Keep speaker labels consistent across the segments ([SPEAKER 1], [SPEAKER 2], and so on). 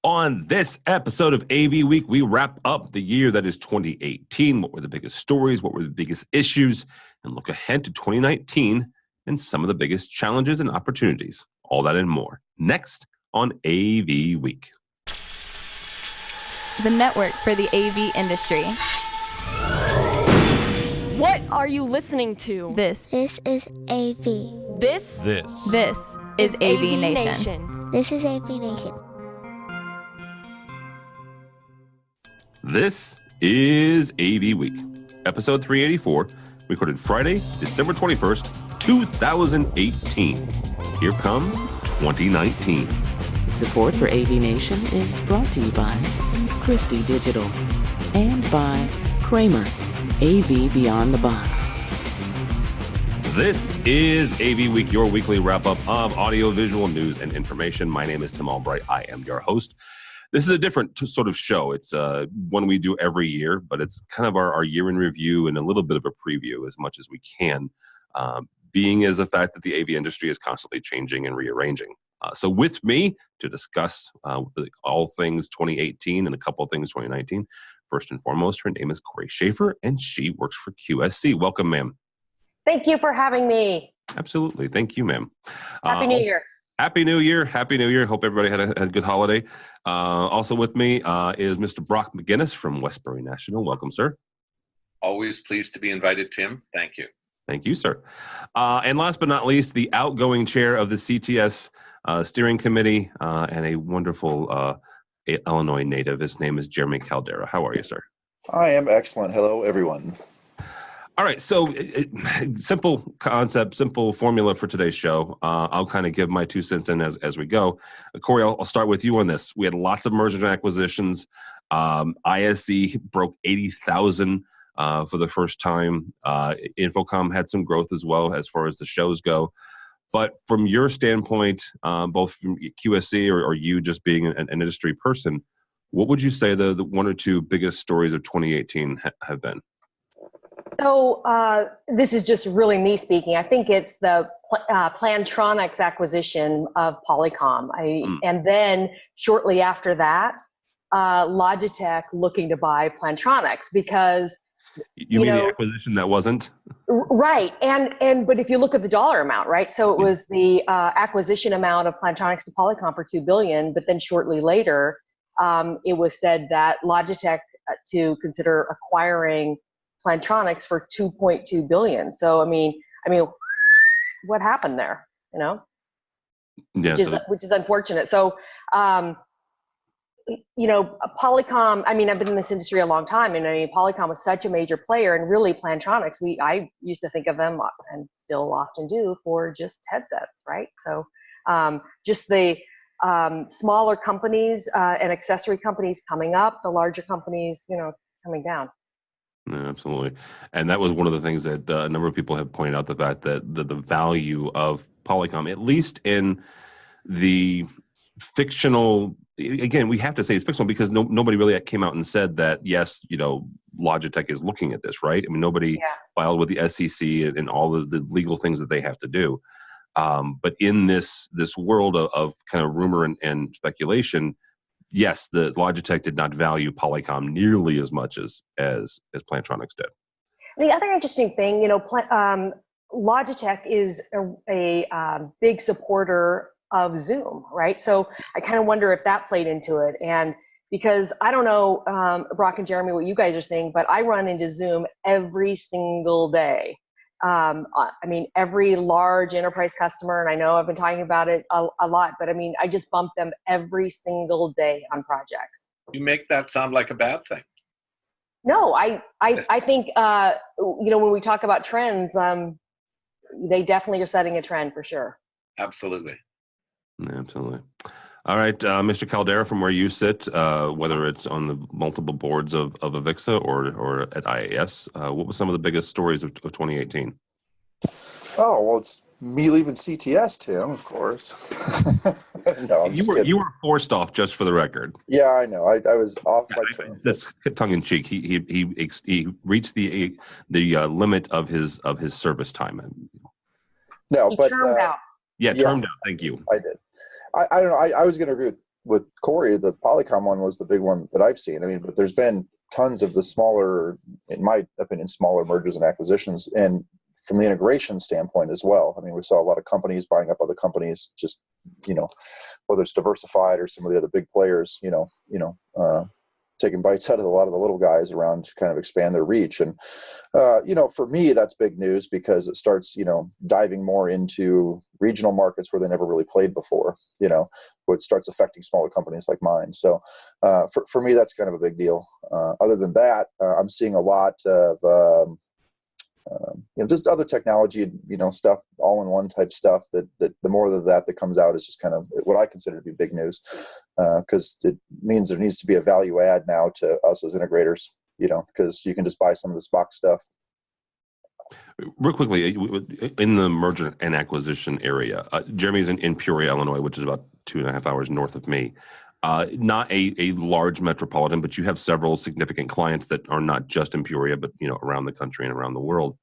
[SPEAKER 1] On this episode of AV Week, we wrap up the year that is 2018. What were the biggest stories? What were the biggest issues? And look ahead to 2019 and some of the biggest challenges and opportunities. All that and more. Next on AV Week.
[SPEAKER 2] The network for the AV industry.
[SPEAKER 3] What are you listening to?
[SPEAKER 2] This
[SPEAKER 4] is AV.
[SPEAKER 3] This
[SPEAKER 2] is AVNation.
[SPEAKER 4] This is AVNation.
[SPEAKER 1] This is AV Week, episode 384, recorded Friday, December 21st, 2018. Here comes 2019.
[SPEAKER 5] Support for AVNation is brought to you by Christie Digital and by Kramer, AV Beyond the Box.
[SPEAKER 1] This is AV Week, your weekly wrap-up of audio-visual news and information. My name is Tim Albright. I am your host. This is a different sort of show. It's one we do every year, but it's kind of our year in review and a little bit of a preview as much as we can, being as the fact that the AV industry is constantly changing and rearranging. So with me to discuss all things 2018 and a couple of things 2019, first and foremost, her name is Corey Schaefer, and she works for QSC. Welcome, ma'am.
[SPEAKER 6] Thank you for having me.
[SPEAKER 1] Absolutely. Thank you, ma'am.
[SPEAKER 6] Happy New Year.
[SPEAKER 1] Happy New Year. Happy New Year. Hope everybody had a good holiday. Also with me is Mr. Brock McGinnis from Westbury National. Welcome, sir.
[SPEAKER 7] Always pleased to be invited, Tim. Thank you.
[SPEAKER 1] Thank you, sir. And last but not least, the outgoing chair of the CTS steering committee and a wonderful Illinois native. His name is Jeremy Caldera. How are you, sir?
[SPEAKER 8] I am excellent. Hello, everyone.
[SPEAKER 1] All right, so simple concept, simple formula for today's show. I'll kind of give my 2 cents in as we go. Corey, I'll start with you on this. We had lots of mergers and acquisitions. ISE broke 80,000 for the first time. Infocom had some growth as well as far as the shows go. But from your standpoint, both from QSC or you just being an industry person, what would you say the one or two biggest stories of 2018 have been?
[SPEAKER 6] So this is just really me speaking. I think it's the Plantronics acquisition of Polycom. And then shortly after that, Logitech looking to buy Plantronics because
[SPEAKER 1] you mean the acquisition that wasn't?
[SPEAKER 6] Right. But if you look at the dollar amount, right? So it was the acquisition amount of Plantronics to Polycom for $2 billion, but then shortly later, it was said that Logitech to consider acquiring Plantronics for $2.2 billion. So I mean, what happened there? Which is unfortunate. So, Polycom. I've been in this industry a long time, and Polycom was such a major player, and really Plantronics. I used to think of them, and still often do, for just headsets, right? So, just the smaller companies and accessory companies coming up, the larger companies, coming down.
[SPEAKER 1] Yeah, absolutely. And that was one of the things that a number of people have pointed out, the fact that the value of Polycom, at least in the fictional, again, we have to say it's fictional because nobody really came out and said that, yes, Logitech is looking at this, right? Nobody filed with the SEC and all the legal things that they have to do. But in this world of kind of rumor and speculation, yes, the Logitech did not value Polycom nearly as much as Plantronics did.
[SPEAKER 6] The other interesting thing, Logitech is a big supporter of Zoom, right? So I kind of wonder if that played into it. And because I don't know, Brock and Jeremy, what you guys are saying, but I run into Zoom every single day. Every large enterprise customer, and I know I've been talking about it a lot, but I just bump them every single day on projects.
[SPEAKER 7] You make that sound like a bad thing.
[SPEAKER 6] No, I think, when we talk about trends, they definitely are setting a trend for sure.
[SPEAKER 7] Absolutely.
[SPEAKER 1] Absolutely. All right, Mr. Caldera, from where you sit, whether it's on the multiple boards of AVIXA or at IAS, what were some of the biggest stories of 2018?
[SPEAKER 8] Oh, well, it's me leaving CTS, Tim, of course. No,
[SPEAKER 1] you were forced off, just for the record.
[SPEAKER 8] Yeah, I know. I was off my term.
[SPEAKER 1] That's tongue in cheek. He reached the limit of his service time.
[SPEAKER 8] No,
[SPEAKER 6] he
[SPEAKER 8] but
[SPEAKER 6] termed out.
[SPEAKER 1] Yeah, termed out. Thank you.
[SPEAKER 8] I did. I don't know. I was going to agree with with Corey, the Polycom one was the big one that I've seen. I mean, but there's been tons of the smaller, in my opinion, smaller mergers and acquisitions, and from the integration standpoint as well. I mean, we saw a lot of companies buying up other companies, just, whether it's Diversified or some of the other big players, taking bites out of a lot of the little guys around to kind of expand their reach. And, for me, that's big news because it starts, diving more into regional markets where they never really played before, which starts affecting smaller companies like mine. So for me, that's kind of a big deal. Other than that, I'm seeing a lot of, just other technology, stuff, all-in-one type stuff that the more of that comes out is just kind of what I consider to be big news, because it means there needs to be a value add now to us as integrators, because you can just buy some of this box stuff.
[SPEAKER 1] Real quickly, in the merger and acquisition area, Jeremy's in Peoria, Illinois, which is about 2.5 hours north of me. Not a large metropolitan, but you have several significant clients that are not just in Peoria, but around the country and around the world.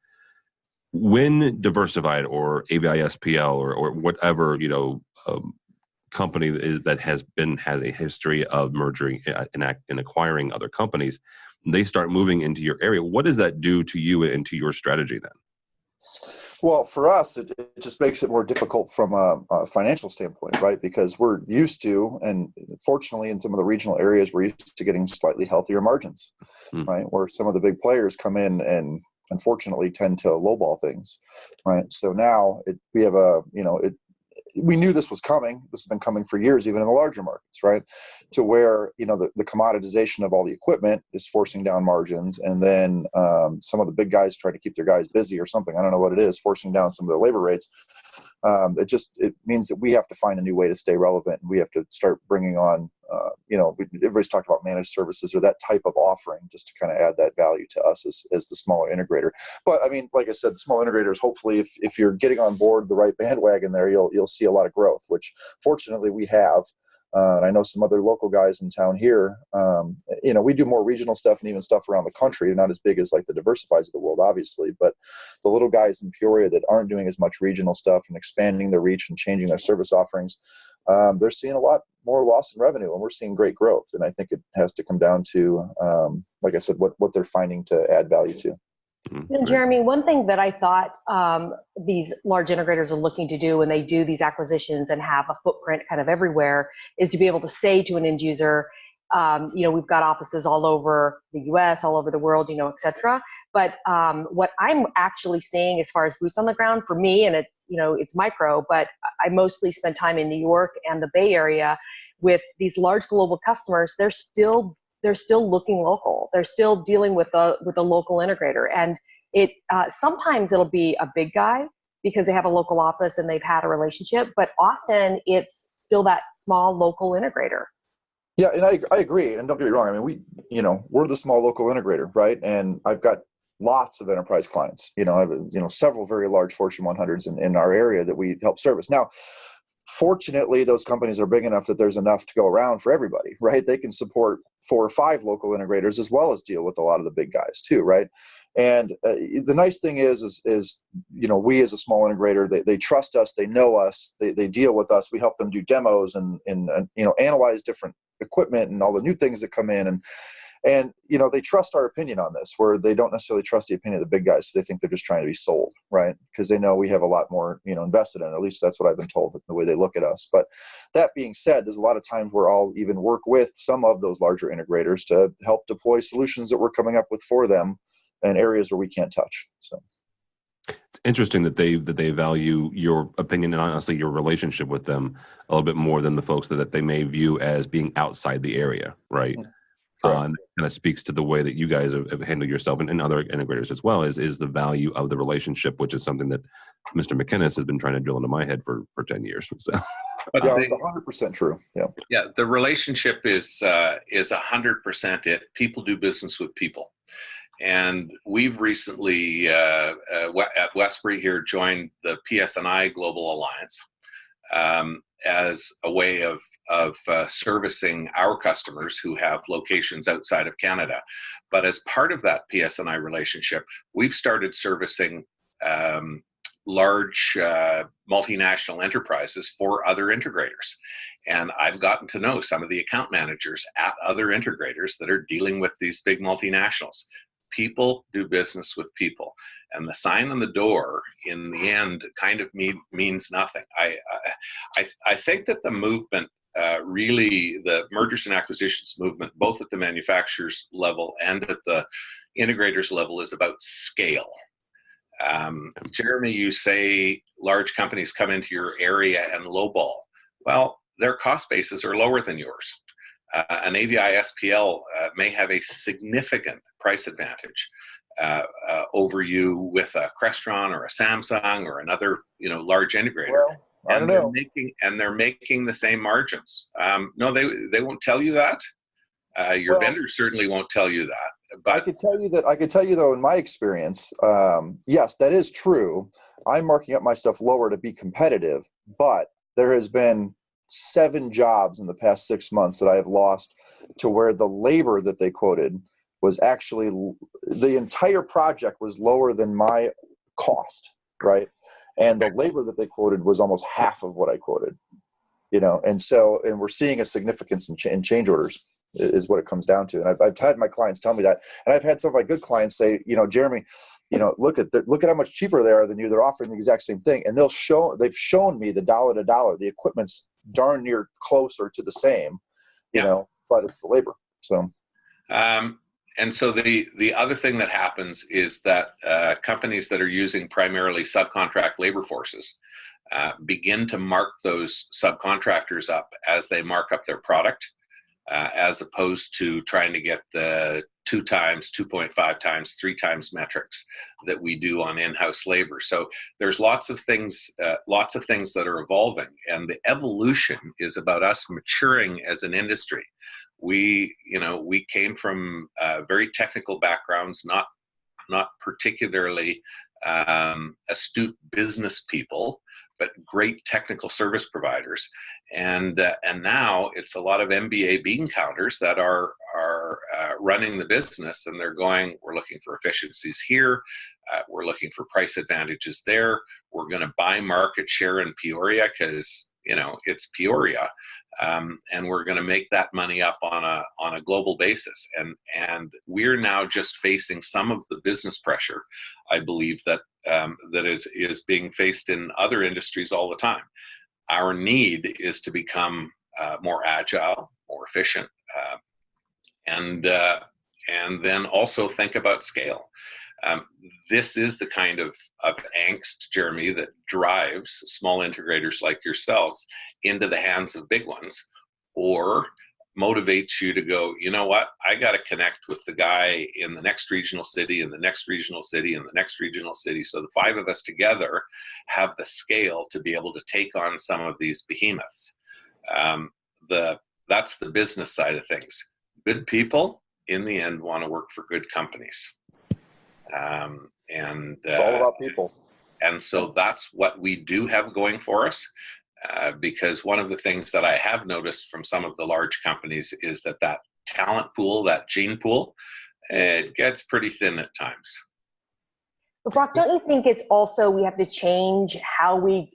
[SPEAKER 1] When Diversified or AVISPL or whatever company that has a history of merging and acquiring other companies, they start moving into your area, what does that do to you and to your strategy then?
[SPEAKER 8] Well, for us, it just makes it more difficult from a financial standpoint, right? Because we're used to, and fortunately in some of the regional areas, we're used to getting slightly healthier margins, right? Where some of the big players come in and unfortunately tend to lowball things, right? So now we have we knew this was coming. This has been coming for years, even in the larger markets, right? To where, the commoditization of all the equipment is forcing down margins. And then some of the big guys try to keep their guys busy or something. I don't know what it is, forcing down some of their labor rates. It means that we have to find a new way to stay relevant. And we have to start bringing on, everybody's talked about managed services or that type of offering just to kind of add that value to us as the smaller integrator. But I mean, like I said, the small integrators, hopefully if you're getting on board the right bandwagon there, you'll see a lot of growth, which fortunately we have. And I know some other local guys in town here. We do more regional stuff and even stuff around the country, not as big as like the Diversifieds of the world, obviously, but the little guys in Peoria that aren't doing as much regional stuff and expanding their reach and changing their service offerings, they're seeing a lot more loss in revenue, and we're seeing great growth. And I think it has to come down to, like I said, what they're finding to add value to.
[SPEAKER 6] Jeremy, one thing that I thought these large integrators are looking to do when they do these acquisitions and have a footprint kind of everywhere is to be able to say to an end user, we've got offices all over the US, all over the world, et cetera. But what I'm actually seeing as far as boots on the ground for me, and it's micro, but I mostly spend time in New York and the Bay Area with these large global customers. They're still looking local. They're still dealing with a local integrator, and sometimes it'll be a big guy because they have a local office and they've had a relationship, but often it's still that small local integrator.
[SPEAKER 8] Yeah, and I agree. And don't get me wrong. I mean, we're the small local integrator, right? And I've got lots of enterprise clients. I have several very large Fortune 100s in our area that we help service. Now, fortunately, those companies are big enough that there's enough to go around for everybody, right? They can support 4 or 5 local integrators as well as deal with a lot of the big guys too, right? And the nice thing is we as a small integrator, they trust us, they know us, they deal with us. We help them do demos and analyze different equipment and all the new things that come in, and they trust our opinion on this, where they don't necessarily trust the opinion of the big guys. So they think they're just trying to be sold, right? Because they know we have a lot more invested in it. At least that's what I've been told, the way they look at us. But that being said, there's a lot of times where I'll even work with some of those larger integrators to help deploy solutions that we're coming up with for them in areas where we can't touch. So
[SPEAKER 1] it's interesting that they value your opinion and honestly your relationship with them a little bit more than the folks that they may view as being outside the area, right? And that kind of speaks to the way that you guys have handled yourself and other integrators as well, is the value of the relationship, which is something that Mr. McInnes has been trying to drill into my head for 10 years. So.
[SPEAKER 8] But it's 100% true.
[SPEAKER 7] Yeah, the relationship is 100% it. People do business with people. And we've recently, at Westbury here, joined the PSNI Global Alliance as a way of servicing our customers who have locations outside of Canada. But as part of that PSNI relationship, we've started servicing large multinational enterprises for other integrators. And I've gotten to know some of the account managers at other integrators that are dealing with these big multinationals. People do business with people. And the sign on the door in the end kind of means nothing. I think that the movement, really the mergers and acquisitions movement, both at the manufacturers level and at the integrators level, is about scale. Jeremy, you say large companies come into your area and lowball. Well, their cost bases are lower than yours. An AVI SPL may have a significant price advantage over you with a Crestron or a Samsung or another, large integrator.
[SPEAKER 8] Well, I don't know.
[SPEAKER 7] They're making the same margins. No, they won't tell you that. Your vendors certainly won't tell you that. But
[SPEAKER 8] I could tell you though, in my experience, yes, that is true. I'm marking up my stuff lower to be competitive, but there has been 7 jobs in the past 6 months that I have lost to where the labor that they quoted was actually, the entire project was lower than my cost, right? And the labor that they quoted was almost half of what I quoted, and we're seeing a significance in change orders is what it comes down to. And I've had my clients tell me that, and I've had some of my good clients say, Jeremy, look at how much cheaper they are than you. They're offering the exact same thing, and they've shown me the dollar to dollar. The equipment's darn near closer to the same, but it's the labor. So,
[SPEAKER 7] and so the other thing that happens is that companies that are using primarily subcontract labor forces begin to mark those subcontractors up as they mark up their product, as opposed to trying to get the 2 times, 2.5 times, 3 times metrics that we do on in-house labor. So there's lots of things that are evolving, and the evolution is about us maturing as an industry. We came from very technical backgrounds, not particularly astute business people, but great technical service providers. And now it's a lot of MBA bean counters that are running the business, and they're going, we're looking for efficiencies here, we're looking for price advantages there, we're going to buy market share in Peoria because it's Peoria, and we're going to make that money up on a global basis. And we're now just facing some of the business pressure, I believe, that is being faced in other industries all the time. Our need is to become more agile, more efficient, and then also think about scale. This is the kind of angst, Jeremy, that drives small integrators like yourselves into the hands of big ones, or motivates you to go, you know what, I got to connect with the guy in the next regional city, and the next regional city, and the next regional city. So the 5 of us together have the scale to be able to take on some of these behemoths. That's the business side of things. Good people, in the end, want to work for good companies.
[SPEAKER 8] It's all about people.
[SPEAKER 7] And so that's what we do have going for us. Because one of the things that I have noticed from some of the large companies is that talent pool, that gene pool, it gets pretty thin at times.
[SPEAKER 6] But Brock, don't you think it's also we have to change how we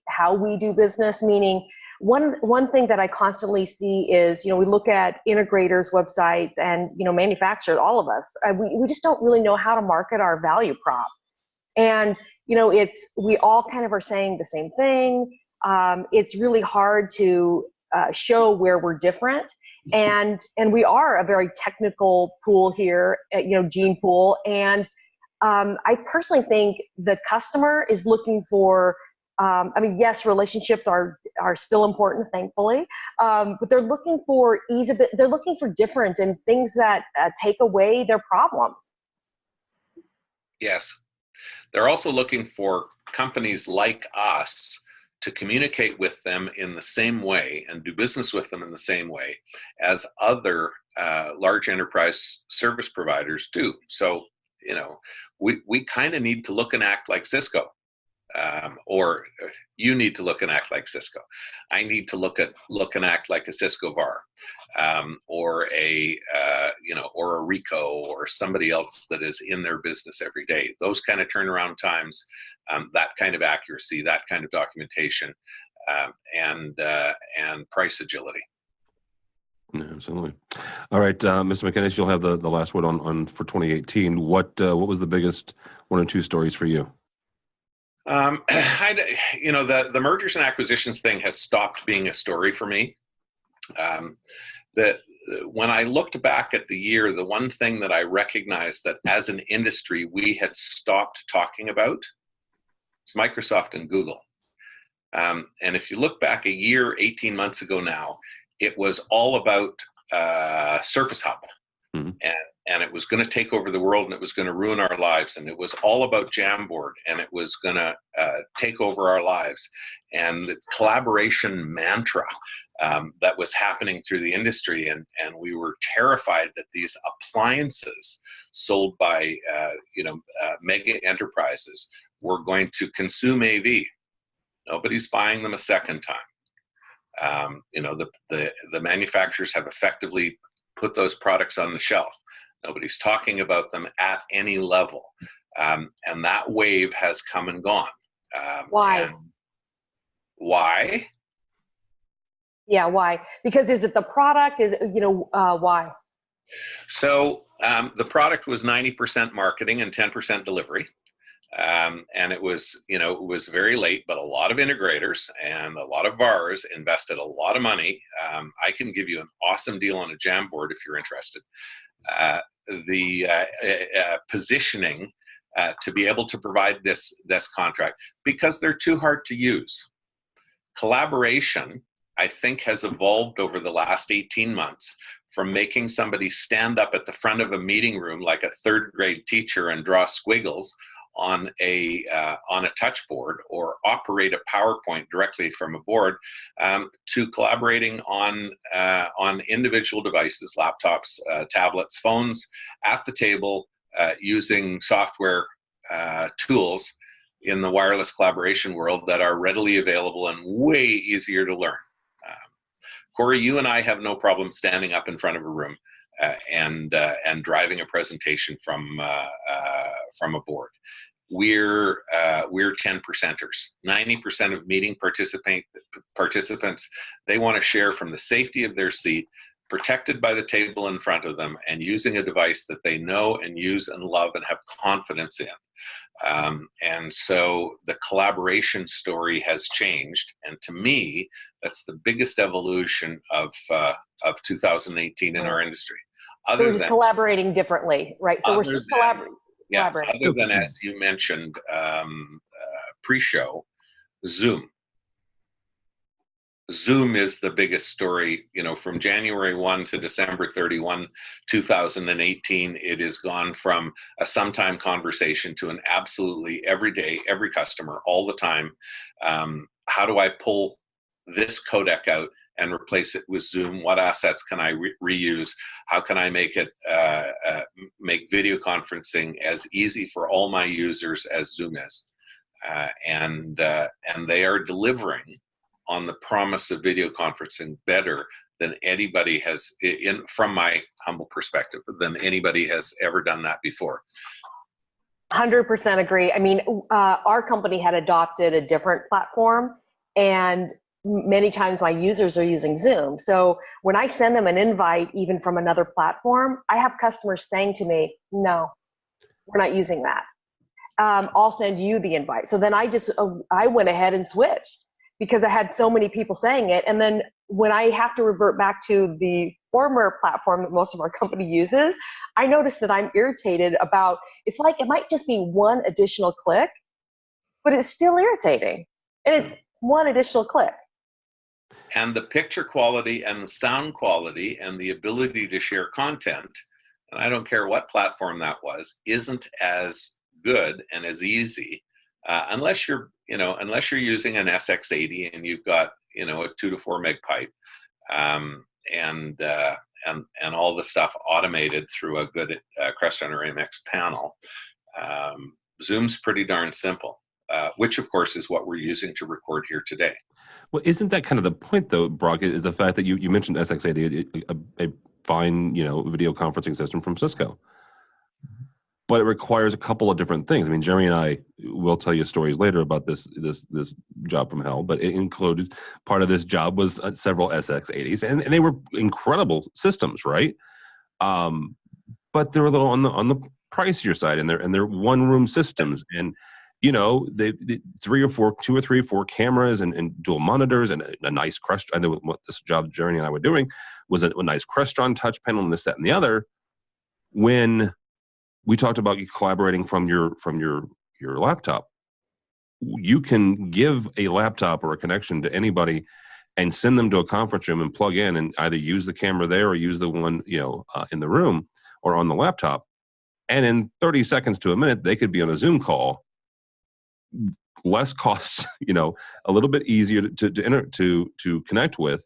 [SPEAKER 6] do business? Meaning, one thing that I constantly see is, we look at integrators' websites and manufacturers, all of us, we just don't really know how to market our value prop. And we all kind of are saying the same thing. It's really hard to show where we're different, and we are a very technical pool here, gene pool. And I personally think the customer is looking for. Yes, relationships are still important, thankfully, but they're looking for ease of it. They're looking for different and things that take away their problems.
[SPEAKER 7] Yes, they're also looking for companies like us to communicate with them in the same way and do business with them in the same way as other large enterprise service providers do. So, we kind of need to look and act like Cisco, or you need to look and act like Cisco. I need to look and act like a Cisco VAR, or a Rico, or somebody else that is in their business every day. Those kind of turnaround times that kind of accuracy, that kind of documentation, and price agility.
[SPEAKER 1] Yeah, absolutely. All right, Mr. McInnes, you'll have the last word on for 2018. What was the biggest one or two stories for you?
[SPEAKER 7] The mergers and acquisitions thing has stopped being a story for me. When I looked back at the year, the one thing that I recognized that as an industry we had stopped talking about is Microsoft and Google. And if you look back a year, 18 months ago now, it was all about Surface Hub. Mm-hmm. And it was going to take over the world, and it was going to ruin our lives. And it was all about Jamboard, and it was going to take over our lives. And the collaboration mantra that was happening through the industry. And we were terrified that these appliances sold by mega enterprises were going to consume AV. Nobody's buying them a second time. The manufacturers have effectively put those products on the shelf. Nobody's talking about them at any level. And that wave has come and gone.
[SPEAKER 6] Why?
[SPEAKER 7] Why?
[SPEAKER 6] Yeah, why? Because is it the product? Is why?
[SPEAKER 7] So the product was 90% marketing and 10% delivery. And it was very late, but a lot of integrators and a lot of VARs invested a lot of money. I can give you an awesome deal on a Jamboard if you're interested. The positioning to be able to provide this contract, because they're too hard to use. Collaboration, I think, has evolved over the last 18 months from making somebody stand up at the front of a meeting room like a third grade teacher and draw squiggles on a touch board or operate a PowerPoint directly from a board, to collaborating on individual devices, laptops, tablets, phones, at the table, using software tools in the wireless collaboration world that are readily available and way easier to learn. Corey, you and I have no problem standing up in front of a room and driving a presentation from a board. We're 10%ers. 90% of meeting participants, they want to share from the safety of their seat, protected by the table in front of them, and using a device that they know and use and love and have confidence in. And so the collaboration story has changed, and to me, that's the biggest evolution of 2018 in our industry.
[SPEAKER 6] We're just collaborating differently, right? So we're still collaborating.
[SPEAKER 7] Yeah, other than, as you mentioned, pre-show, Zoom. Zoom is the biggest story, from January 1 to December 31, 2018, it has gone from a sometime conversation to an absolutely every day, every customer, all the time. How do I pull this codec out and replace it with Zoom? What assets can I reuse? How can I make it make video conferencing as easy for all my users as Zoom is? And they are delivering on the promise of video conferencing better than anybody has, from my humble perspective, than anybody has ever done that before.
[SPEAKER 6] 100% agree. I mean, our company had adopted a different platform, and many times my users are using Zoom. So when I send them an invite, even from another platform, I have customers saying to me, no, we're not using that. I'll send you the invite. So then I went ahead and switched, because I had so many people saying it. And then when I have to revert back to the former platform that most of our company uses, I noticed that I'm irritated about, it's like it might just be one additional click, but it's still irritating. And it's one additional click.
[SPEAKER 7] And the picture quality and the sound quality and the ability to share content, and I don't care what platform that was, isn't as good and as easy unless you're using an SX80 and you've got a 2 to 4 meg pipe, and all the stuff automated through a good Crestrunner MX panel. Zoom's pretty darn simple, which of course is what we're using to record here today.
[SPEAKER 1] Well, isn't that kind of the point, though, Brock, is the fact that you mentioned SX80, a fine, video conferencing system from Cisco. but it requires a couple of different things. I mean, Jeremy and I will tell you stories later about this job from hell, but it included, part of this job was several SX80s, and they were incredible systems, right? But they're a little on the pricier side, and they're one room systems, and they 2 or 3 or 4 cameras and dual monitors and a nice Crestron. I know what this job Jeremy and I were doing was a nice Crestron touch panel and this, that, and the other. When we talked about you collaborating from your laptop, you can give a laptop or a connection to anybody and send them to a conference room and plug in and either use the camera there or use the one in the room or on the laptop, and in 30 seconds to a minute they could be on a Zoom call. Less costs, a little bit easier to connect with.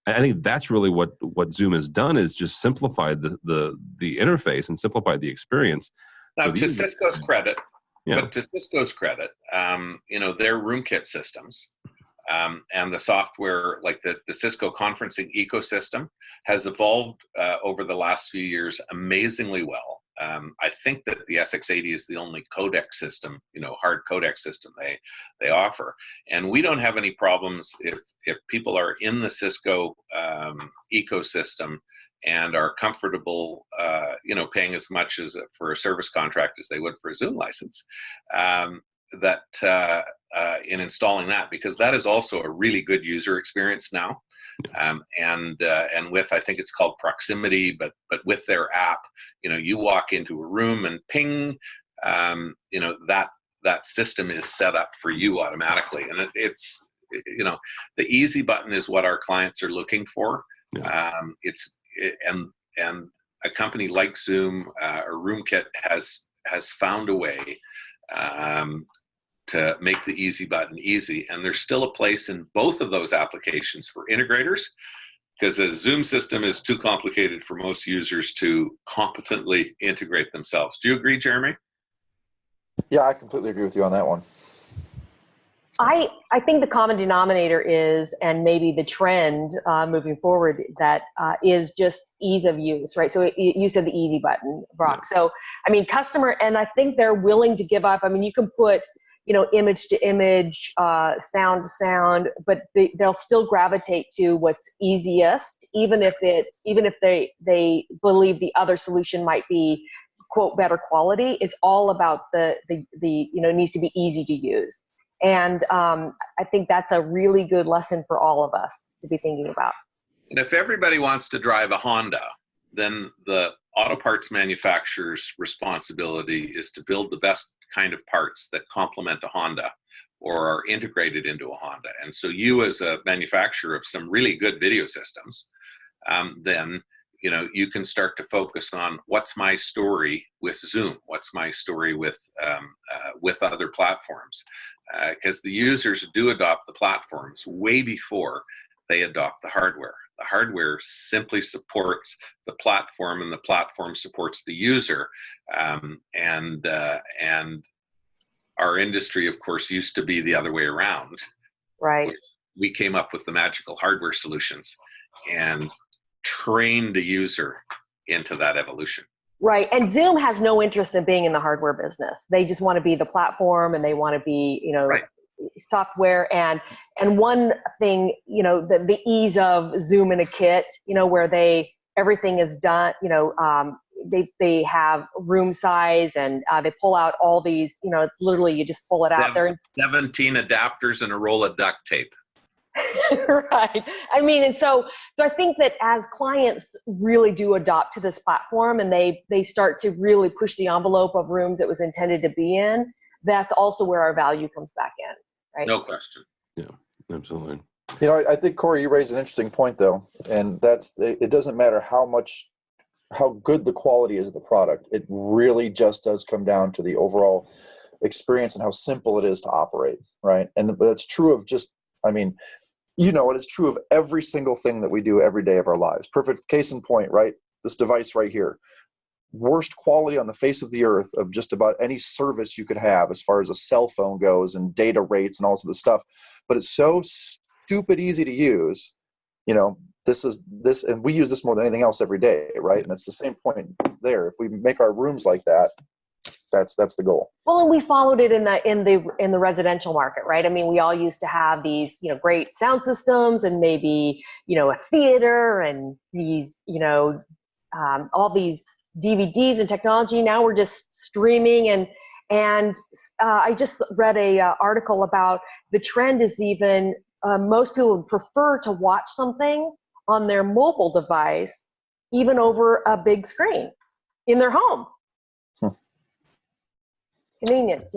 [SPEAKER 1] I think that's really what Zoom has done, is just simplified the interface and simplified the experience.
[SPEAKER 7] Now, to Cisco's credit,
[SPEAKER 1] yeah.
[SPEAKER 7] but to Cisco's credit, their RoomKit systems and the software, like the Cisco conferencing ecosystem, has evolved over the last few years amazingly well. I think that the SX80 is the only codec system, hard codec system they offer. And we don't have any problems if people are in the Cisco ecosystem and are comfortable, paying as much as for a service contract as they would for a Zoom license, in installing that, because that is also a really good user experience now. And with, I think it's called proximity, but with their app, you walk into a room and ping, that system is set up for you automatically. And it's the easy button is what our clients are looking for.
[SPEAKER 1] Yeah.
[SPEAKER 7] And a company like Zoom or RoomKit has found a way to make the easy button easy. And there's still a place in both of those applications for integrators, because a Zoom system is too complicated for most users to competently integrate themselves. Do you agree, Jeremy?
[SPEAKER 8] Yeah, I completely agree with you on that one.
[SPEAKER 6] I think the common denominator is, and maybe the trend moving forward, that is just ease of use, right? So you said the easy button, Brock.
[SPEAKER 1] Yeah.
[SPEAKER 6] So, customer, and I think they're willing to give up. You can put, image to image, sound to sound, but they'll still gravitate to what's easiest, even if they believe the other solution might be, quote, better quality. It's all about the it needs to be easy to use. And I think that's a really good lesson for all of us to be thinking about.
[SPEAKER 7] And if everybody wants to drive a Honda, then the auto parts manufacturer's responsibility is to build the best kind of parts that complement a Honda or are integrated into a Honda. And so you, as a manufacturer of some really good video systems, then you can start to focus on what's my story with Zoom, what's my story with other platforms, because the users do adopt the platforms way before they adopt the hardware. The hardware simply supports the platform, and the platform supports the user. And our industry, of course, used to be the other way around.
[SPEAKER 6] Right.
[SPEAKER 7] We came up with the magical hardware solutions and trained the user into that evolution.
[SPEAKER 6] Right. And Zoom has no interest in being in the hardware business. They just want to be the platform, and they want to be, right, software. And one thing, the ease of Zoom in a kit, where everything is done, they have room size, and they pull out all these, it's literally, you just pull it out there.
[SPEAKER 7] 17 adapters and a roll of duct tape.
[SPEAKER 6] Right. And so I think that as clients really do adopt to this platform, and they start to really push the envelope of rooms it was intended to be in, that's also where our value comes back in, right?
[SPEAKER 7] No question.
[SPEAKER 1] Yeah, absolutely.
[SPEAKER 8] I think, Corey, you raised an interesting point, though, and it doesn't matter how good the quality is of the product. It really just does come down to the overall experience and how simple it is to operate, right? And that's true of it is true of every single thing that we do every day of our lives. Perfect case in point, right? This device right here. Worst quality on the face of the earth of just about any service you could have as far as a cell phone goes, and data rates and all this other stuff. But it's so stupid easy to use. This, and we use this more than anything else every day, right? And it's the same point there. If we make our rooms like that, That's the goal.
[SPEAKER 6] Well, and we followed it in the residential market, right? I mean, we all used to have these, great sound systems and maybe, a theater and these, all these DVDs and technology. Now we're just streaming, and I just read a article about the trend is even most people would prefer to watch something on their mobile device, even over a big screen in their home. Convenience,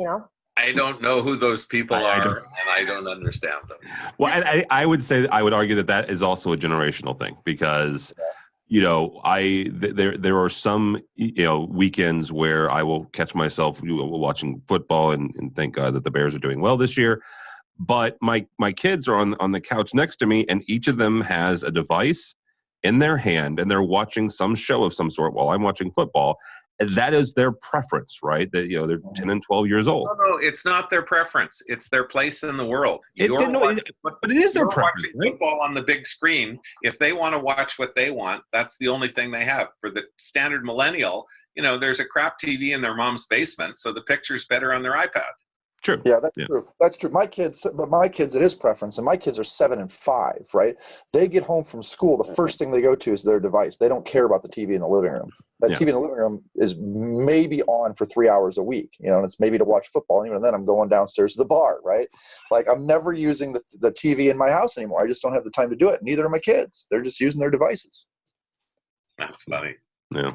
[SPEAKER 7] I don't know who those people are, and I don't understand them.
[SPEAKER 1] Well, I would argue that is also a generational thing, because there are some weekends where I will catch myself watching football and thank God that the Bears are doing well this year. But my kids are on the couch next to me, and each of them has a device in their hand, and they're watching some show of some sort while I'm watching football. And that is their preference, right? That they're 10 and 12 years old.
[SPEAKER 7] No, it's not their preference. It's their place in the world.
[SPEAKER 1] But it is their preference,
[SPEAKER 7] watching football on the big screen. If they want to watch what they want, that's the only thing they have. For the standard millennial, there's a crap TV in their mom's basement, so the picture's better on their iPad.
[SPEAKER 1] True.
[SPEAKER 8] Yeah, true. That's true. My kids, it is preference, and my kids are 7 and 5, right? They get home from school, the first thing they go to is their device. They don't care about the TV in the living room. That TV in the living room is maybe on for 3 hours a week, and it's maybe to watch football. And even then, I'm going downstairs to the bar, right? Like, I'm never using the TV in my house anymore. I just don't have the time to do it. Neither are my kids. They're just using their devices.
[SPEAKER 7] That's funny.
[SPEAKER 1] Yeah.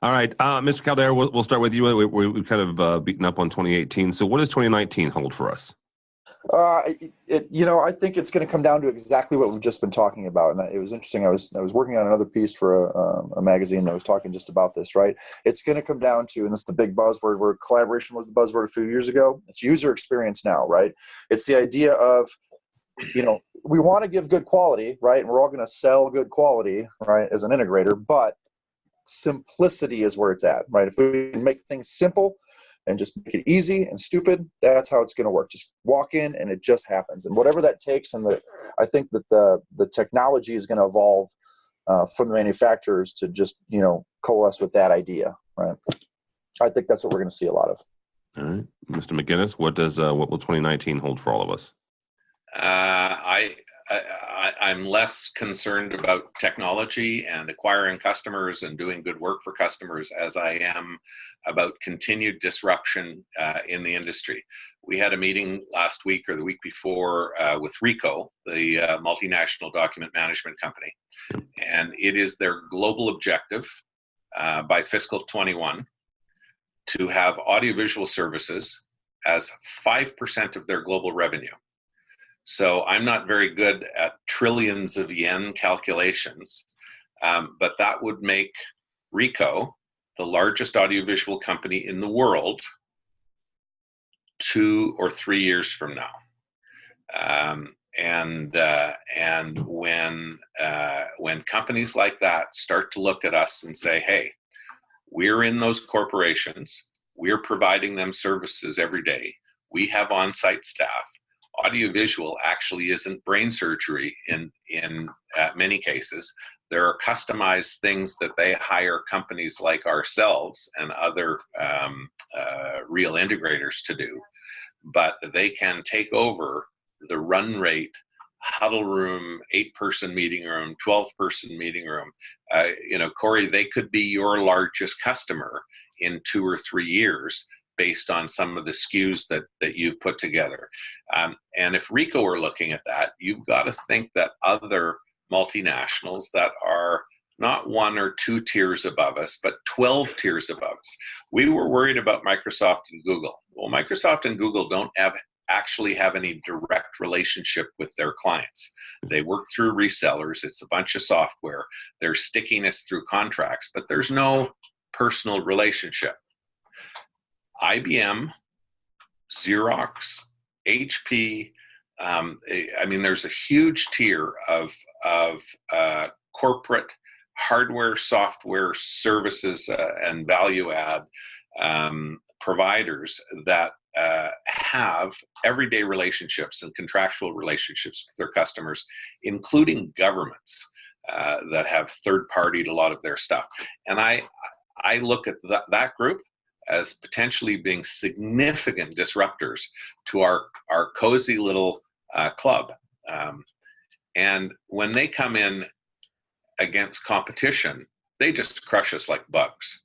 [SPEAKER 1] All right. Mr. Caldera, we'll start with you. We've kind of beaten up on 2018. So what does 2019 hold for us?
[SPEAKER 8] I think it's going to come down to exactly what we've just been talking about. And it was interesting. I was working on another piece for a magazine that was talking just about this, right? It's going to come down to, and this is the big buzzword where collaboration was the buzzword a few years ago. It's user experience now, right? It's the idea of, we want to give good quality, right? And we're all going to sell good quality, right, as an integrator, but simplicity is where it's at, right? If we can make things simple and just make it easy and stupid, that's how it's going to work. Just walk in and it just happens. And whatever that takes, and I think that the technology is going to evolve from the manufacturers to just, coalesce with that idea, right? I think that's what we're going to see a lot of.
[SPEAKER 1] All right. Mr. McGinnis, what will 2019 hold for all of us?
[SPEAKER 7] I'm less concerned about technology and acquiring customers and doing good work for customers as I am about continued disruption in the industry. We had a meeting last week or the week before with Ricoh, the multinational document management company, and it is their global objective by fiscal 21 to have audiovisual services as 5% of their global revenue. So I'm not very good at trillions of yen calculations, but that would make Ricoh the largest audiovisual company in the world 2 or 3 years from now. And when companies like that start to look at us and say, hey, we're in those corporations, we're providing them services every day, we have on-site staff. Audiovisual actually isn't brain surgery in many cases. There are customized things that they hire companies like ourselves and other real integrators to do, but they can take over the run rate huddle room, 8-person meeting room, 12-person meeting room. Corey, they could be your largest customer in 2 or 3 years based on some of the SKUs that you've put together. And if Ricoh were looking at that, you've got to think that other multinationals that are not 1 or 2 tiers above us, but 12 tiers above us. We were worried about Microsoft and Google. Well, Microsoft and Google don't actually have any direct relationship with their clients. They work through resellers. It's a bunch of software. There's stickiness through contracts, but there's no personal relationship. IBM, Xerox, HP, there's a huge tier of corporate hardware, software, services, and value add providers that have everyday relationships and contractual relationships with their customers, including governments that have third-partied a lot of their stuff. And I look at that group as potentially being significant disruptors to our cozy little club. And when they come in against competition, they just crush us like bugs.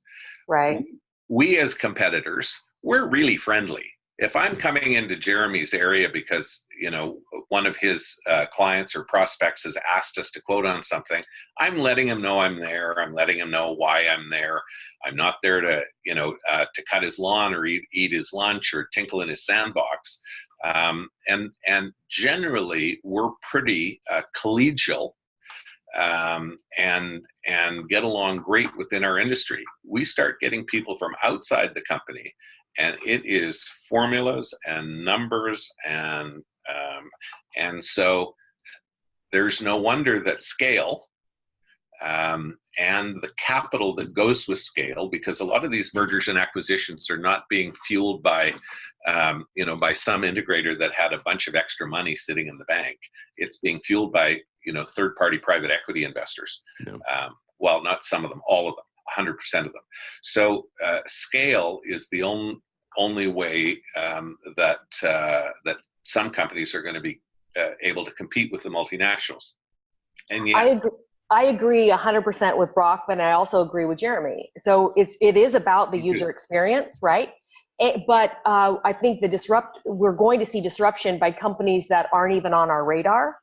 [SPEAKER 6] Right.
[SPEAKER 7] We as competitors, we're really friendly. If I'm coming into Jeremy's area because, one of his clients or prospects has asked us to quote on something, I'm letting him know I'm there. I'm letting him know why I'm there. I'm not there to, to cut his lawn or eat his lunch or tinkle in his sandbox. And generally, we're pretty collegial and get along great within our industry. We start getting people from outside the company, and it is formulas and numbers, and so there's no wonder that scale and the capital that goes with scale, because a lot of these mergers and acquisitions are not being fueled by by some integrator that had a bunch of extra money sitting in the bank. It's being fueled by third-party private equity investors. Yeah. Well, not some of them, all of them, 100% of them. So scale is the only way that some companies are going to be able to compete with the multinationals. And yet,
[SPEAKER 6] I agree 100% with Brock, but I also agree with Jeremy. So it is about the user experience, right? But I think we're going to see disruption by companies that aren't even on our radar.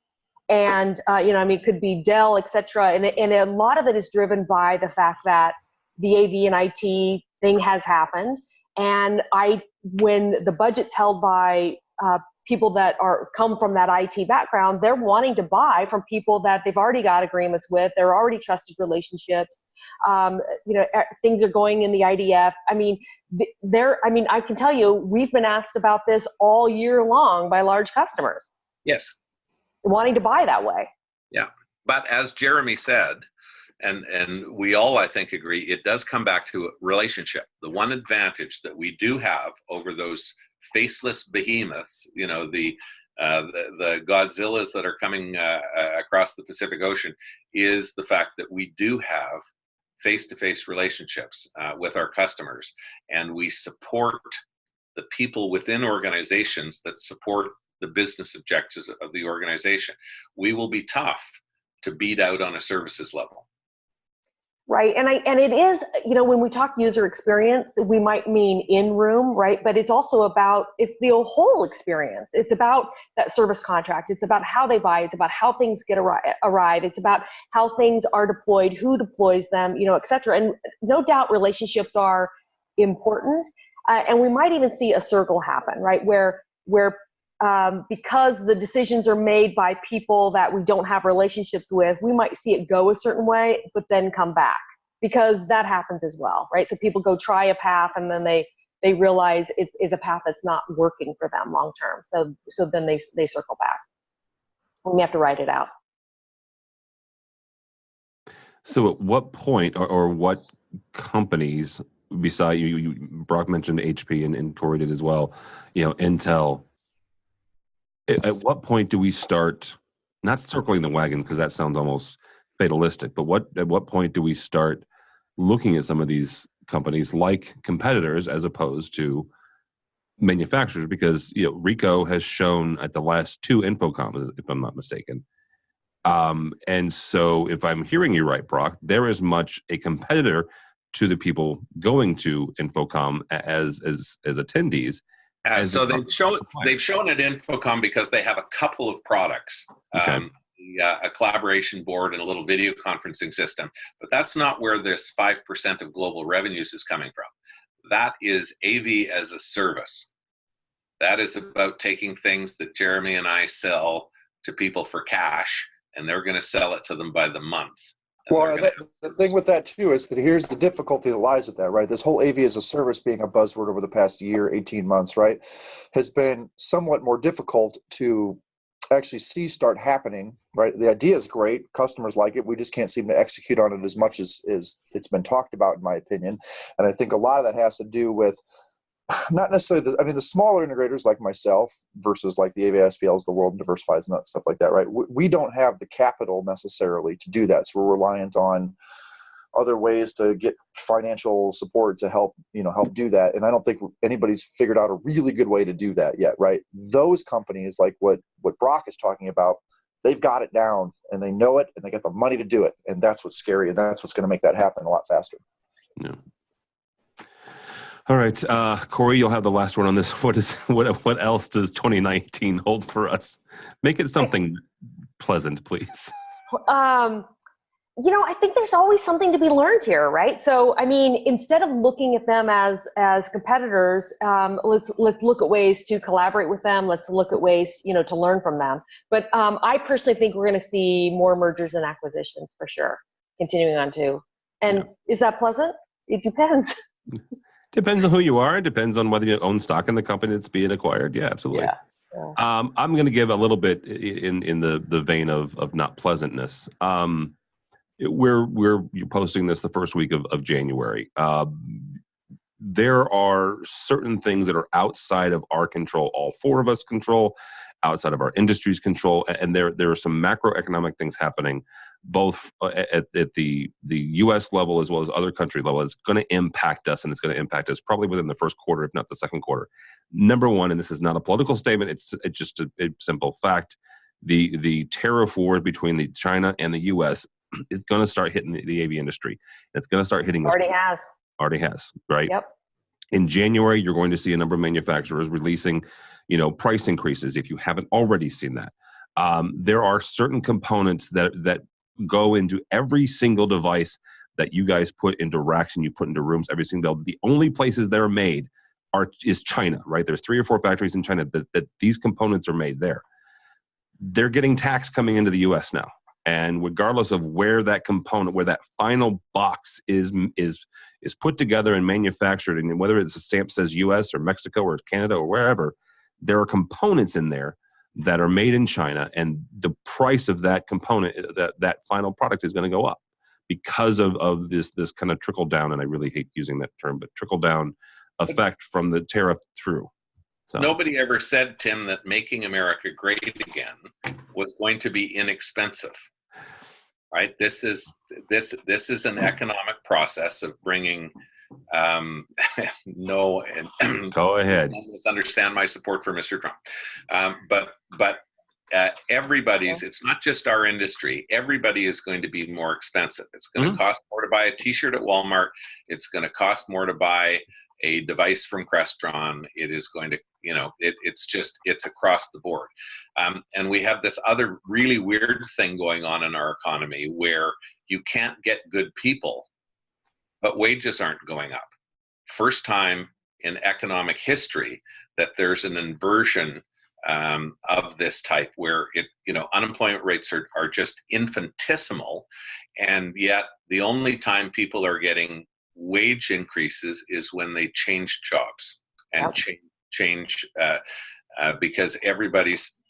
[SPEAKER 6] And, it could be Dell, et cetera. And a lot of it is driven by the fact that the AV and IT thing has happened. And when the budget's held by people that come from that IT background, they're wanting to buy from people that they've already got agreements with. They're already trusted relationships. Things are going in the IDF. I can tell you, we've been asked about this all year long by large customers.
[SPEAKER 7] Yes.
[SPEAKER 6] Wanting to buy that way.
[SPEAKER 7] Yeah. But as Jeremy said, and we all, I think, agree, it does come back to relationship. The one advantage that we do have over those faceless behemoths, the Godzillas that are coming across the Pacific Ocean, is the fact that we do have face-to-face relationships with our customers, and we support the people within organizations that support the business objectives of the organization. We will be tough to beat out on a services level.
[SPEAKER 6] Right. And it is, when we talk user experience, we might mean in room, right? But it's also it's the whole experience. It's about that service contract. It's about how they buy. It's about how things get arrive. It's about how things are deployed, who deploys them, et cetera. And no doubt relationships are important. And we might even see a circle happen, right? Where because the decisions are made by people that we don't have relationships with, we might see it go a certain way, but then come back, because that happens as well, right? So people go try a path, and then they realize it is a path that's not working for them long term. So then they circle back. And we have to write it out.
[SPEAKER 1] So at what point or what companies, beside you Brock mentioned HP and Corey did as well, Intel, at what point do we start, not circling the wagon because that sounds almost fatalistic, but at what point do we start looking at some of these companies like competitors as opposed to manufacturers? Because Ricoh has shown at the last 2 Infocoms, if I'm not mistaken. And so if I'm hearing you right, Brock, there is much a competitor to the people going to Infocom as attendees.
[SPEAKER 7] So they've shown at Infocom because they have a couple of products,
[SPEAKER 1] okay.
[SPEAKER 7] A collaboration board and a little video conferencing system. But that's not where this 5% of global revenues is coming from. That is AV as a service. That is about taking things that Jeremy and I sell to people for cash, and they're going to sell it to them by the month.
[SPEAKER 8] Well, the thing with that too is that here's the difficulty that lies with that, right? This whole AV as a service being a buzzword over the past year, 18 months, right, has been somewhat more difficult to actually see start happening, right? The idea is great. Customers like it. We just can't seem to execute on it as much as it's been talked about, in my opinion. And I think a lot of that has to do with not necessarily the smaller integrators like myself versus like the AVSPLs, the world, and Diversifies and stuff like that, right? We don't have the capital necessarily to do that. So we're reliant on other ways to get financial support to help do that. And I don't think anybody's figured out a really good way to do that yet, right? Those companies, like what Brock is talking about, they've got it down and they know it and they got the money to do it. And that's what's scary. And that's what's going to make that happen a lot faster.
[SPEAKER 1] Yeah. All right, Corey, you'll have the last word on this. What else does 2019 hold for us? Make it something pleasant, please.
[SPEAKER 6] I think there's always something to be learned here, right? So, I mean, instead of looking at them as competitors, let's look at ways to collaborate with them. Let's look at ways, to learn from them. But I personally think we're going to see more mergers and acquisitions for sure, continuing on too. And Is that pleasant? It depends.
[SPEAKER 1] Depends on who you are. It depends on whether you own stock in the company that's being acquired. Yeah, absolutely.
[SPEAKER 6] Yeah.
[SPEAKER 1] I'm going to give a little bit in the vein of not pleasantness. You're posting this the first week of January. There are certain things that are outside of our control, all four of us control, outside of our industry's control, and there are some macroeconomic things happening, both at the U.S. level as well as other country level. It's going to impact us, and it's going to impact us probably within the first quarter, if not the second quarter. Number one, and this is not a political statement, it's just a simple fact, the tariff war between China and the U.S. is going to start hitting the AV industry. It's going to start hitting us. Already has, right?
[SPEAKER 6] Yep.
[SPEAKER 1] In January, you're going to see a number of manufacturers releasing, price increases if you haven't already seen that. There are certain components that go into every single device that you guys put into racks and you put into rooms, every single day. The only places they're made is China, right? There's 3 or 4 factories in China that these components are made there. They're getting tax coming into the U.S. now. And regardless of where that component, where that final box is put together and manufactured, and whether it's a stamp says U.S. or Mexico or Canada or wherever, there are components in there that are made in China, and the price of that component, that final product, is going to go up because of this kind of trickle down. And I really hate using that term, but trickle down effect from the tariff through. So.
[SPEAKER 7] Nobody ever said, Tim, that making America great again was going to be inexpensive, right? This is an economic process of bringing. Go
[SPEAKER 1] ahead.
[SPEAKER 7] Misunderstand my support for Mr. Trump, but everybody's. It's not just our industry. Everybody is going to be more expensive. It's going to cost more to buy a T-shirt at Walmart. It's going to cost more to buy a device from Crestron. It is going to, it's across the board. And we have this other really weird thing going on in our economy where you can't get good people, but wages aren't going up. First time in economic history that there's an inversion of this type where unemployment rates are just infinitesimal. And yet the only time people are getting wage increases is when they change jobs and change because everybody's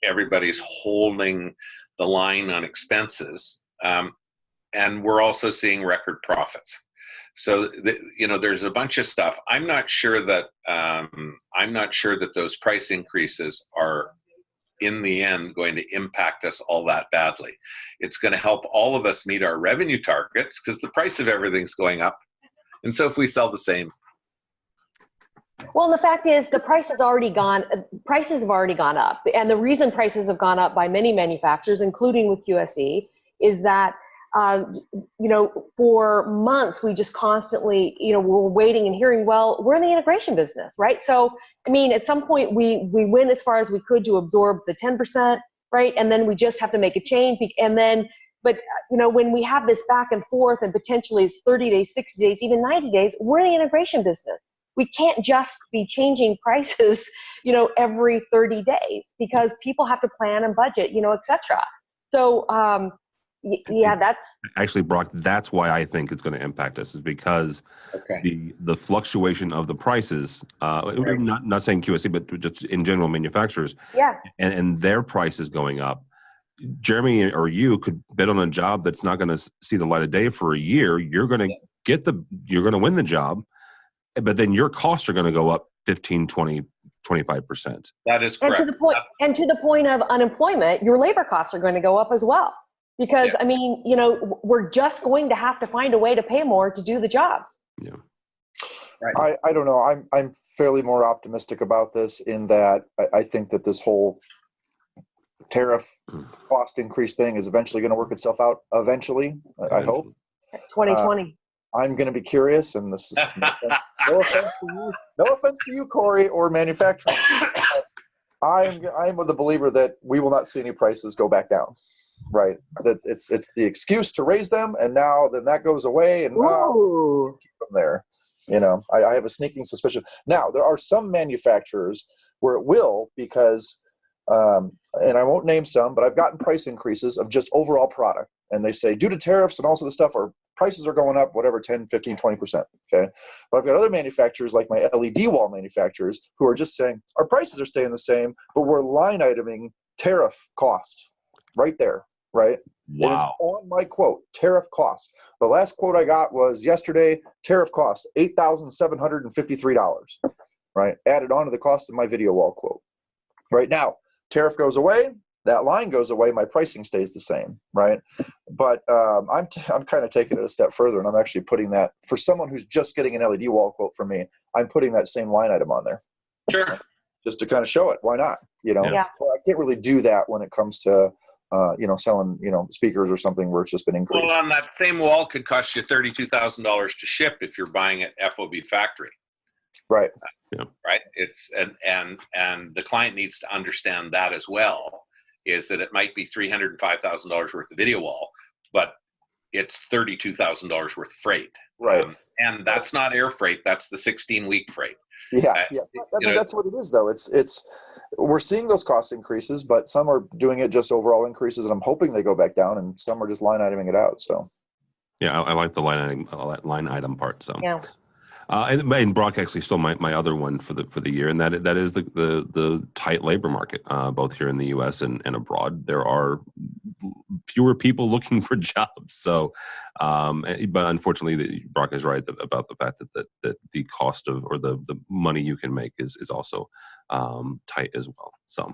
[SPEAKER 7] holding the line on expenses, and we're also seeing record profits. So there's a bunch of stuff. I'm not sure that those price increases are in the end going to impact us all that badly. It's going to help all of us meet our revenue targets because the price of everything's going up. And so if we sell the same.
[SPEAKER 6] Well, the fact is prices have already gone up. And the reason prices have gone up by many manufacturers, including with QSE, is that, for months, we just constantly, we're waiting and hearing, well, we're in the integration business, right? So, I mean, at some point we went as far as we could to absorb the 10%, right? And then we just have to make a change. But when we have this back and forth and potentially it's 30 days, 60 days, even 90 days, we're in the integration business. We can't just be changing prices, every 30 days because people have to plan and budget, et cetera. So, that's
[SPEAKER 1] actually, Brock, that's why I think it's going to impact us, is because the fluctuation of the prices, not saying QSC, but just in general manufacturers, and their prices going up. Jeremy or you could bid on a job that's not going to see the light of day for a year. You're going to you're going to win the job, but then your costs are going to go up 15, 20, 25%.
[SPEAKER 7] That is correct.
[SPEAKER 6] And to the point of unemployment, your labor costs are going to go up as well. Because,
[SPEAKER 7] Yeah.
[SPEAKER 6] I mean, we're just going to have to find a way to pay more to do the jobs.
[SPEAKER 1] Yeah.
[SPEAKER 7] Right.
[SPEAKER 8] I don't know. I'm fairly more optimistic about this in that I think that this whole tariff cost increase thing is eventually going to work itself out eventually. I hope.
[SPEAKER 6] 2020.
[SPEAKER 8] I'm going to be curious, and this is no offense to you, no offense to you, Corey, or manufacturing. I'm of the believer that we will not see any prices go back down. Right, that it's the excuse to raise them, and now then that goes away, and keep them there. I have a sneaking suspicion. Now there are some manufacturers where it will, because and I won't name some, but I've gotten price increases of just overall product, and they say due to tariffs and also the stuff, our prices are going up whatever 10, 15, 20%. Okay, but I've got other manufacturers like my LED wall manufacturers who are just saying our prices are staying the same, but we're line iteming tariff cost right there. Right.
[SPEAKER 1] Wow.
[SPEAKER 8] And it's on my quote, tariff cost. The last quote I got was yesterday, tariff cost $8,753. Right. Added on to the cost of my video wall quote. Right now, tariff goes away, that line goes away, my pricing stays the same. Right. But I'm kind of taking it a step further, and I'm actually putting that for someone who's just getting an LED wall quote from me. I'm putting that same line item on there.
[SPEAKER 7] Sure.
[SPEAKER 8] Just to kind of show it. Why not?
[SPEAKER 6] Yeah.
[SPEAKER 8] Well, I can't really do that when it comes to selling, speakers or something where it's just been increased.
[SPEAKER 7] Well, on that same wall could cost you $32,000 to ship if you're buying it FOB factory.
[SPEAKER 8] Right.
[SPEAKER 7] Right. It's and the client needs to understand that as well, is that it might be $305,000 worth of video wall, but it's $32,000 worth of freight.
[SPEAKER 8] Right.
[SPEAKER 7] And that's not air freight. That's the 16-week freight.
[SPEAKER 8] Yeah. I mean, that's what it is, though. It's we're seeing those cost increases, but some are doing it just overall increases, and I'm hoping they go back down, and some are just line iteming it out. So. Yeah,
[SPEAKER 1] I like the line item part. So.
[SPEAKER 6] Yeah.
[SPEAKER 1] And Brock actually stole my other one for the year, and that is the tight labor market, both here in the U.S. and abroad. There are fewer people looking for jobs. So, but unfortunately, Brock is right about the fact that the cost of, or the money you can make is also tight as well. So,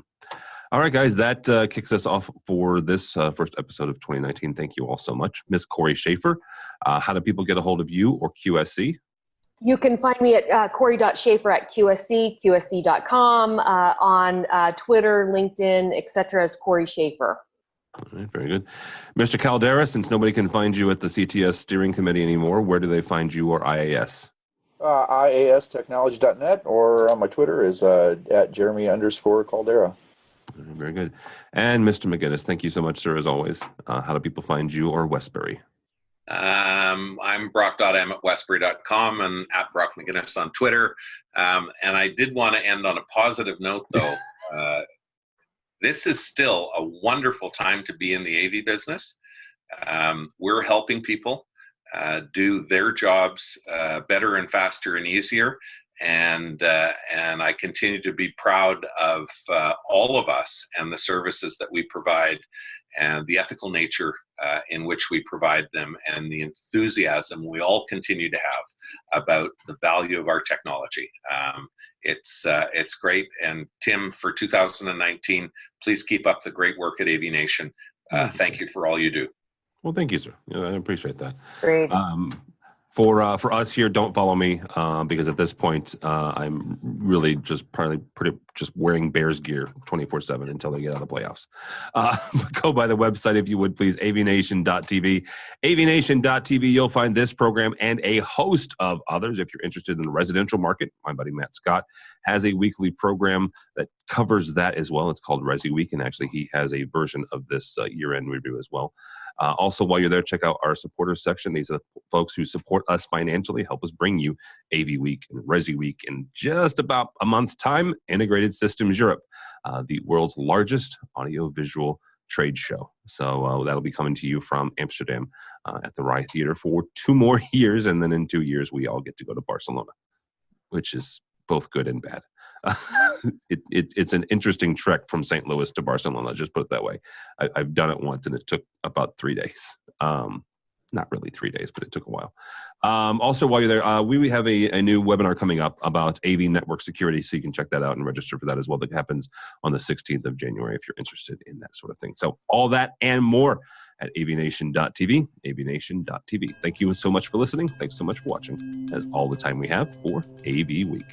[SPEAKER 1] all right, guys, that kicks us off for this first episode of 2019. Thank you all so much, Miss Corey Schaefer. How do people get a hold of you or QSC?
[SPEAKER 6] You can find me at Corey.Schaefer at QSC, QSC.com, on Twitter, LinkedIn, etc. as Corey Schaefer.
[SPEAKER 1] All right, very good. Mr. Caldera, since nobody can find you at the CTS steering committee anymore, where do they find you or IAS?
[SPEAKER 8] IAStechnology.net, or on my Twitter is at Jeremy_Caldera.
[SPEAKER 1] Very good. And Mr. McGinnis, thank you so much, sir, as always. How do people find you or Westbury?
[SPEAKER 7] I'm Brock.M at Westbury.com and at Brock McGinnis on Twitter. And I did want to end on a positive note, though. This is still a wonderful time to be in the AV business. We're helping people do their jobs better and faster and easier. And I continue to be proud of all of us and the services that we provide, and the ethical nature in which we provide them, and the enthusiasm we all continue to have about the value of our technology. It's great. And Tim, for 2019, please keep up the great work at AVNation. Thank you for all you do.
[SPEAKER 1] Well, thank you, sir. I appreciate that.
[SPEAKER 6] Great.
[SPEAKER 1] For us here, don't follow me because at this point I'm really just pretty just wearing Bears gear 24/7 until they get out of the playoffs. Go by the website if you would, please, AVNation.tv. AVNation.tv. You'll find this program and a host of others. If you're interested in the residential market, my buddy Matt Scott has a weekly program that covers that as well. It's called AVWeek, and actually he has a version of this year-end review as well. Also, while you're there, check out our supporters section. These are the folks who support us financially, help us bring you AVWeek and ResiWeek in just about a month's time. Integrated Systems Europe, the world's largest audiovisual trade show. So that'll be coming to you from Amsterdam at the Rai Theater for 2 more years. And then in 2 years, we all get to go to Barcelona, which is both good and bad. It's an interesting trek from St. Louis to Barcelona. Let's just put it that way. I've done it once, and it took about 3 days. Not really 3 days, but it took a while. Also, while you're there, we have a new webinar coming up about AV network security, so you can check that out and register for that as well. That happens on the 16th of January if you're interested in that sort of thing. So all that and more at avnation.tv, avnation.tv. Thank you so much for listening. Thanks so much for watching. That's all the time we have for AV Week.